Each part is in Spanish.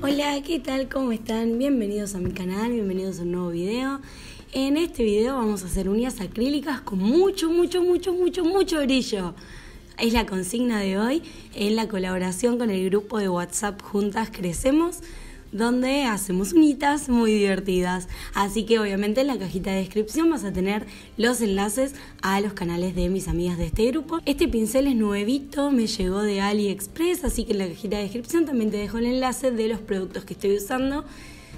Hola, ¿qué tal? ¿Cómo están? Bienvenidos a mi canal, bienvenidos a un nuevo video. En este video vamos a hacer uñas acrílicas con mucho brillo. Es la consigna de hoy en la colaboración con el grupo de WhatsApp Juntas Crecemos, donde hacemos uñitas muy divertidas. Así que obviamente en la cajita de descripción vas a tener los enlaces a los canales de mis amigas de este grupo. Este pincel es nuevito, me llegó de AliExpress, así que en la cajita de descripción también te dejo el enlace de los productos que estoy usando.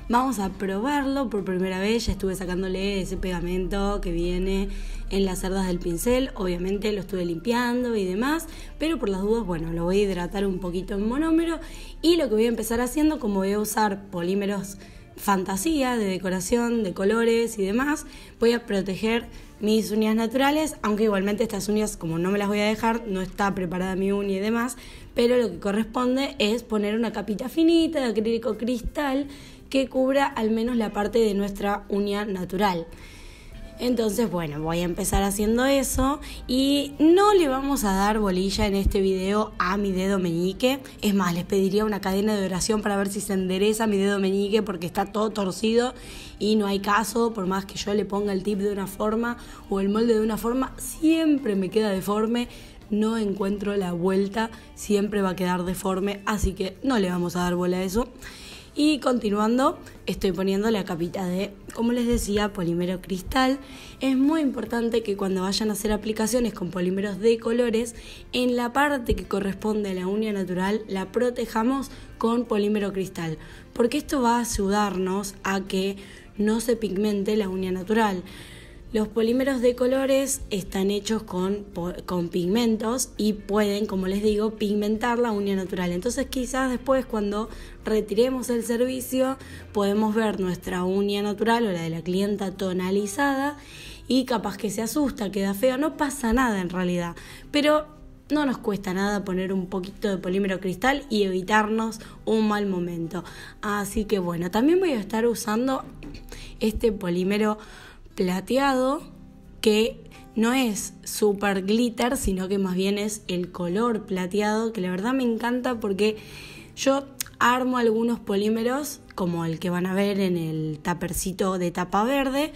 Vamos a probarlo por primera vez, ya estuve sacándole ese pegamento que viene en las cerdas del pincel, obviamente lo estuve limpiando y demás, pero por las dudas, bueno, lo voy a hidratar un poquito en monómero y lo que voy a empezar haciendo, como voy a usar polímeros fantasía de decoración, de colores y demás, voy a proteger mis uñas naturales, aunque igualmente estas uñas, como no me las voy a dejar, no está preparada mi uña y demás, pero lo que corresponde es poner una capita finita de acrílico cristal que cubra al menos la parte de nuestra uña natural. Entonces, bueno, voy a empezar haciendo eso y no le vamos a dar bolilla en este video a mi dedo meñique. Es más, les pediría una cadena de oración para ver si se endereza mi dedo meñique porque está todo torcido y no hay caso, por más que yo le ponga el tip de una forma o el molde de una forma, siempre me queda deforme. No encuentro la vuelta, siempre va a quedar deforme, así que no le vamos a dar bola a eso. Y continuando, estoy poniendo la capita de, como les decía, polímero cristal. Es muy importante que cuando vayan a hacer aplicaciones con polímeros de colores, en la parte que corresponde a la uña natural, la protejamos con polímero cristal, porque esto va a ayudarnos a que no se pigmente la uña natural. Los polímeros de colores están hechos con pigmentos y pueden, como les digo, pigmentar la uña natural. Entonces quizás después cuando retiremos el servicio podemos ver nuestra uña natural o la de la clienta tonalizada y capaz que se asusta, queda feo, no pasa nada en realidad, pero no nos cuesta nada poner un poquito de polímero cristal y evitarnos un mal momento. Así que bueno, también voy a estar usando este polímero plateado, que no es super glitter, sino que más bien es el color plateado, que la verdad me encanta porque yo armo algunos polímeros, como el que van a ver en el tapercito de tapa verde,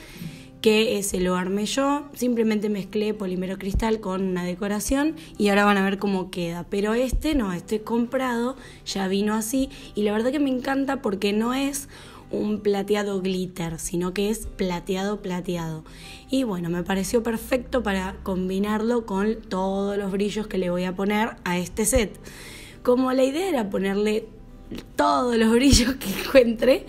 que ese lo armé yo, simplemente mezclé polímero cristal con una decoración y ahora van a ver cómo queda, pero este no, este comprado, ya vino así y la verdad que me encanta porque no es un plateado glitter, sino que es plateado. Y bueno, me pareció perfecto para combinarlo con todos los brillos que le voy a poner a este set. Como la idea era ponerle todos los brillos que encuentre,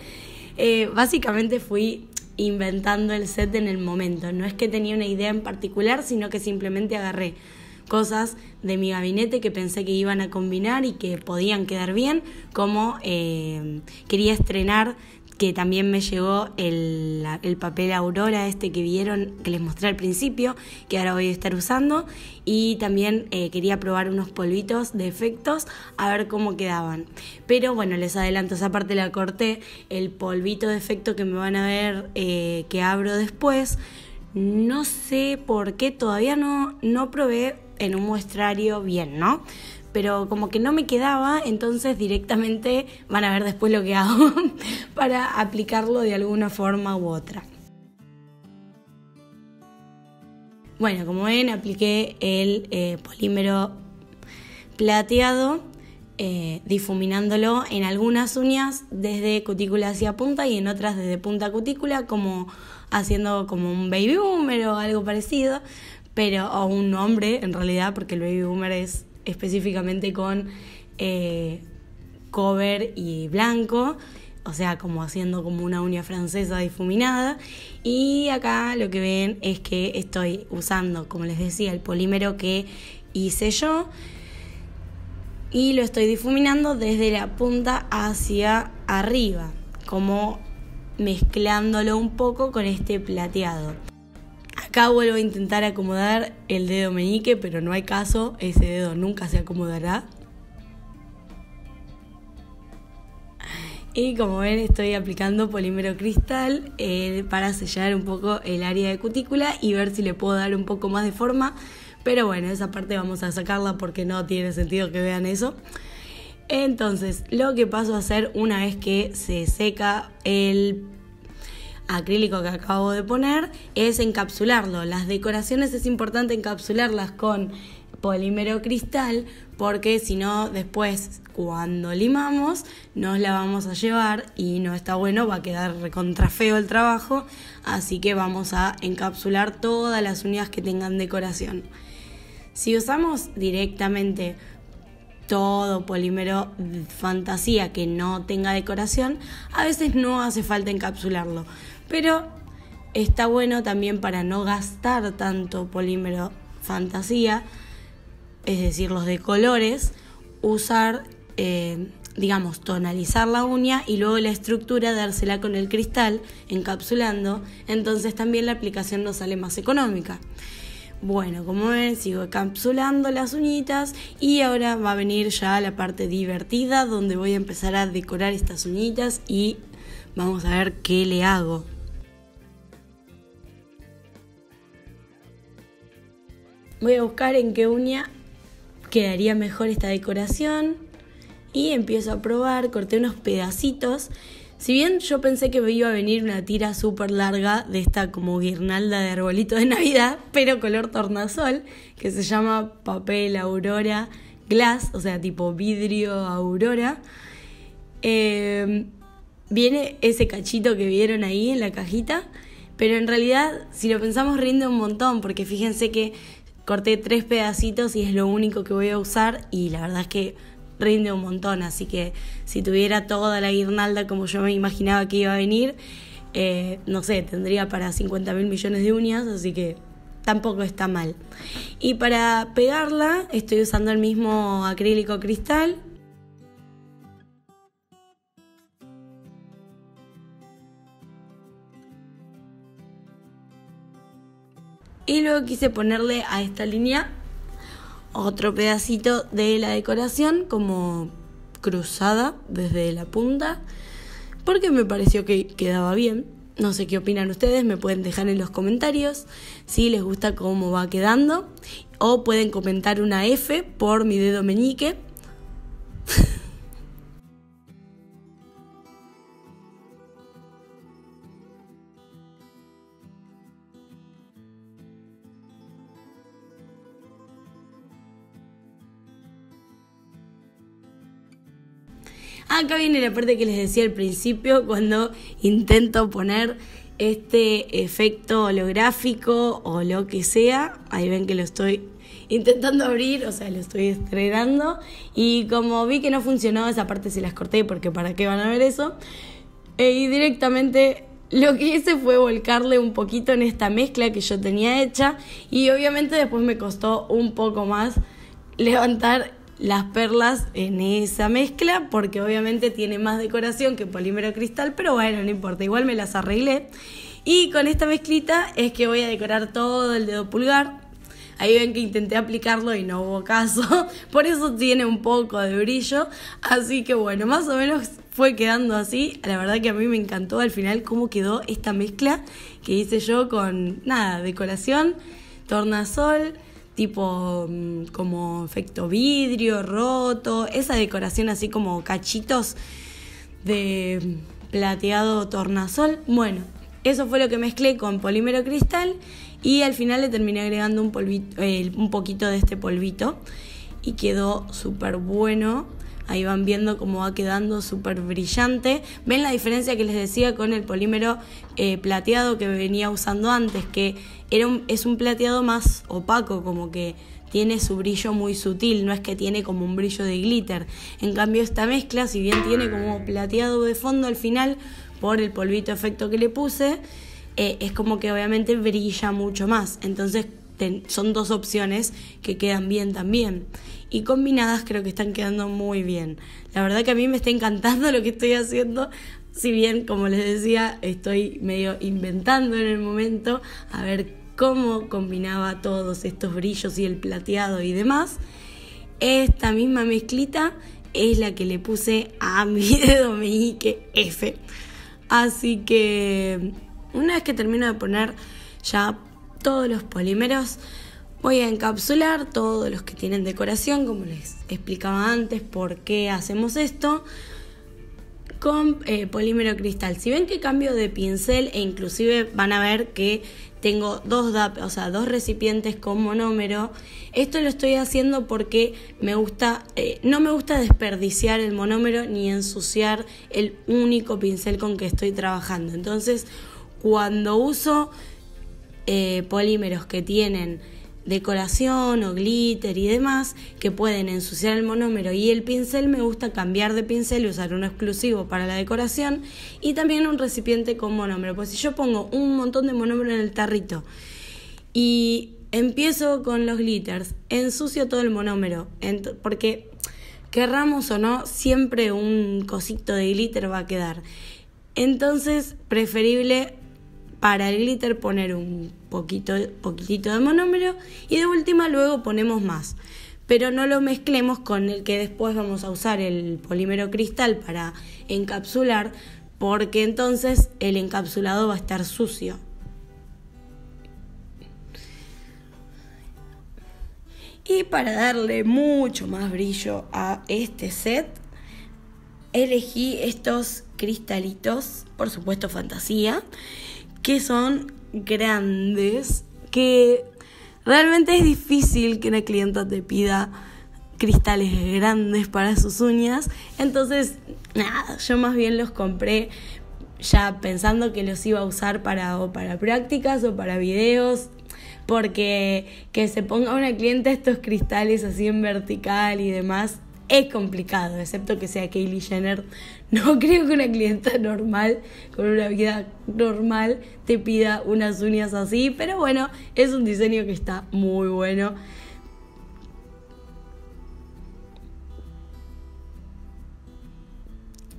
básicamente fui inventando el set en el momento. No es que tenía una idea en particular, sino que simplemente agarré cosas de mi gabinete que pensé que iban a combinar y que podían quedar bien, como quería estrenar, que también me llegó el papel Aurora este que vieron, que les mostré al principio, que ahora voy a estar usando, y también quería probar unos polvitos de efectos a ver cómo quedaban, pero bueno, les adelanto, esa parte la corté. El polvito de efecto que me van a ver que abro después, no sé por qué todavía no probé en un muestrario bien, ¿no? Pero como que no me quedaba, entonces directamente van a ver después lo que hago para aplicarlo de alguna forma u otra. Bueno, como ven, apliqué el polímero plateado, difuminándolo en algunas uñas desde cutícula hacia punta y en otras desde punta a cutícula, como haciendo como un baby boomer o algo parecido, pero o un hombre en realidad, porque el baby boomer es específicamente con cover y blanco, o sea, como haciendo como una uña francesa difuminada. Y acá lo que ven es que estoy usando, como les decía, el polímero que hice yo y lo estoy difuminando desde la punta hacia arriba, como mezclándolo un poco con este plateado. Acá vuelvo a intentar acomodar el dedo meñique, pero no hay caso, ese dedo nunca se acomodará. Y como ven, estoy aplicando polímero cristal para sellar un poco el área de cutícula y ver si le puedo dar un poco más de forma. Pero bueno, esa parte vamos a sacarla porque no tiene sentido que vean eso. Entonces, lo que paso a hacer una vez que se seca el acrílico que acabo de poner es encapsularlo. Las decoraciones es importante encapsularlas con polímero cristal, porque si no después cuando limamos nos la vamos a llevar y no está bueno, va a quedar recontra feo el trabajo, así que vamos a encapsular todas las unidades que tengan decoración. Si usamos directamente todo polímero fantasía que no tenga decoración, a veces no hace falta encapsularlo, pero está bueno también para no gastar tanto polímero fantasía, es decir, los de colores, usar, tonalizar la uña y luego la estructura dársela con el cristal, encapsulando, entonces también la aplicación nos sale más económica. Bueno, como ven, sigo encapsulando las uñitas y ahora va a venir ya la parte divertida donde voy a empezar a decorar estas uñitas y vamos a ver qué le hago. Voy a buscar en qué uña quedaría mejor esta decoración y empiezo a probar. Corté unos pedacitos. Si bien yo pensé que me iba a venir una tira súper larga de esta como guirnalda de arbolito de Navidad, pero color tornasol, que se llama papel Aurora Glass, o sea, tipo vidrio Aurora. Viene ese cachito que vieron ahí en la cajita, pero en realidad, si lo pensamos, rinde un montón, porque fíjense que corté 3 pedacitos y es lo único que voy a usar y la verdad es que rinde un montón, así que si tuviera toda la guirnalda como yo me imaginaba que iba a venir, no sé, tendría para 50.000 millones de uñas, así que tampoco está mal. Y para pegarla estoy usando el mismo acrílico cristal. Y luego quise ponerle a esta línea otro pedacito de la decoración como cruzada desde la punta, porque me pareció que quedaba bien. No sé qué opinan ustedes, me pueden dejar en los comentarios si les gusta cómo va quedando, o pueden comentar una F por mi dedo meñique. Acá viene la parte que les decía al principio, cuando intento poner este efecto holográfico o lo que sea. Ahí ven que lo estoy intentando abrir, o sea, lo estoy estrenando. Y como vi que no funcionó, esa parte se las corté porque ¿para qué van a ver eso? Y directamente lo que hice fue volcarle un poquito en esta mezcla que yo tenía hecha. Y obviamente después me costó un poco más levantar las perlas en esa mezcla, porque obviamente tiene más decoración que polímero cristal, pero bueno, no importa, igual me las arreglé. Y con esta mezclita es que voy a decorar todo el dedo pulgar. Ahí ven que intenté aplicarlo y no hubo caso, por eso tiene un poco de brillo, así que bueno, más o menos fue quedando así. La verdad que a mí me encantó al final cómo quedó esta mezcla que hice yo con, decoración, tornasol, tipo como efecto vidrio roto, esa decoración así como cachitos de plateado tornasol. Bueno, eso fue lo que mezclé con polímero cristal y al final le terminé agregando un poquito de este polvito y quedó súper bueno. Ahí van viendo cómo va quedando súper brillante. ¿Ven la diferencia que les decía con el polímero plateado que venía usando antes? Que es un plateado más opaco, como que tiene su brillo muy sutil, no es que tiene como un brillo de glitter. En cambio esta mezcla, si bien tiene como plateado de fondo al final por el polvito efecto que le puse, es como que obviamente brilla mucho más. Entonces son dos opciones que quedan bien también. Y combinadas creo que están quedando muy bien. La verdad que a mí me está encantando lo que estoy haciendo. Si bien, como les decía, estoy medio inventando en el momento a ver cómo combinaba todos estos brillos y el plateado y demás. Esta misma mezclita es la que le puse a mi dedo meñique F. Así que una vez que termino de poner ya todos los polímeros, Voy a encapsular todos los que tienen decoración, como les explicaba antes por qué hacemos esto, con polímero cristal. Si ven que cambio de pincel, e inclusive van a ver que tengo dos recipientes con monómero. Esto lo estoy haciendo porque no me gusta desperdiciar el monómero ni ensuciar el único pincel con que estoy trabajando. Entonces, cuando uso polímeros que tienen decoración o glitter y demás, que pueden ensuciar el monómero y el pincel, me gusta cambiar de pincel y usar uno exclusivo para la decoración y también un recipiente con monómero. Pues si yo pongo un montón de monómero en el tarrito y empiezo con los glitters, ensucio todo el monómero, porque querramos o no, siempre un cosito de glitter va a quedar. Entonces, preferible para el glitter poner un poquitito de monómero y de última luego ponemos más. Pero no lo mezclemos con el que después vamos a usar el polímero cristal para encapsular, porque entonces el encapsulado va a estar sucio. Y para darle mucho más brillo a este set, elegí estos cristalitos, por supuesto fantasía, que son grandes, que realmente es difícil que una clienta te pida cristales grandes para sus uñas. Entonces, nada, yo más bien los compré ya pensando que los iba a usar para prácticas o para videos, porque que se ponga una clienta estos cristales así en vertical y demás es complicado, excepto que sea Kylie Jenner. No creo que una clienta normal, con una vida normal, te pida unas uñas así, pero bueno, es un diseño que está muy bueno.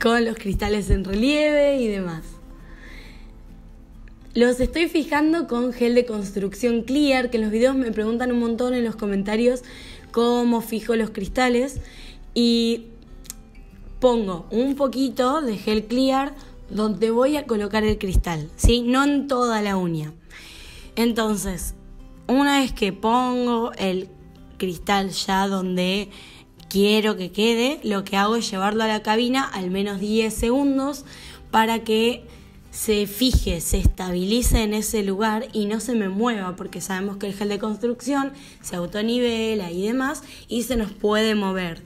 Con los cristales en relieve y demás. Los estoy fijando con gel de construcción clear, que en los videos me preguntan un montón en los comentarios cómo fijo los cristales. Y pongo un poquito de gel clear donde voy a colocar el cristal, ¿sí? No en toda la uña. Entonces, una vez que pongo el cristal ya donde quiero que quede, lo que hago es llevarlo a la cabina al menos 10 segundos para que se fije, se estabilice en ese lugar y no se me mueva, porque sabemos que el gel de construcción se autonivela y demás y se nos puede mover.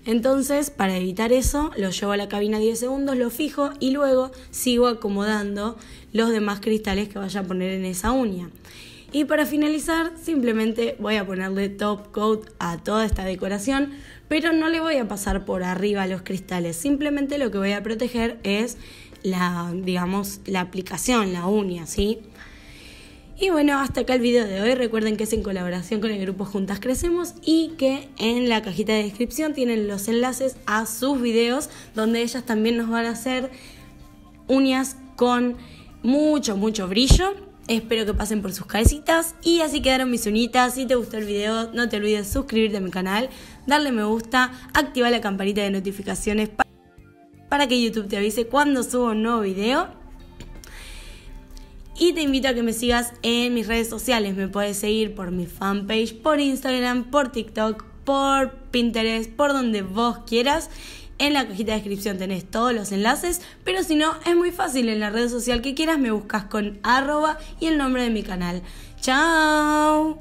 Entonces, para evitar eso, lo llevo a la cabina 10 segundos, lo fijo y luego sigo acomodando los demás cristales que vaya a poner en esa uña. Y para finalizar, simplemente voy a ponerle top coat a toda esta decoración, pero no le voy a pasar por arriba los cristales. Simplemente lo que voy a proteger es la aplicación, la uña, ¿sí? Y bueno, hasta acá el video de hoy. Recuerden que es en colaboración con el grupo Juntas Crecemos y que en la cajita de descripción tienen los enlaces a sus videos donde ellas también nos van a hacer uñas con mucho brillo. Espero que pasen por sus cabecitas y así quedaron mis uñitas. Si te gustó el video, no te olvides suscribirte a mi canal, darle me gusta, activar la campanita de notificaciones para que YouTube te avise cuando subo un nuevo video. Y te invito a que me sigas en mis redes sociales. Me puedes seguir por mi fanpage, por Instagram, por TikTok, por Pinterest, por donde vos quieras. En la cajita de descripción tenés todos los enlaces, pero si no, es muy fácil. En la red social que quieras me buscas con @ y el nombre de mi canal. ¡Chao!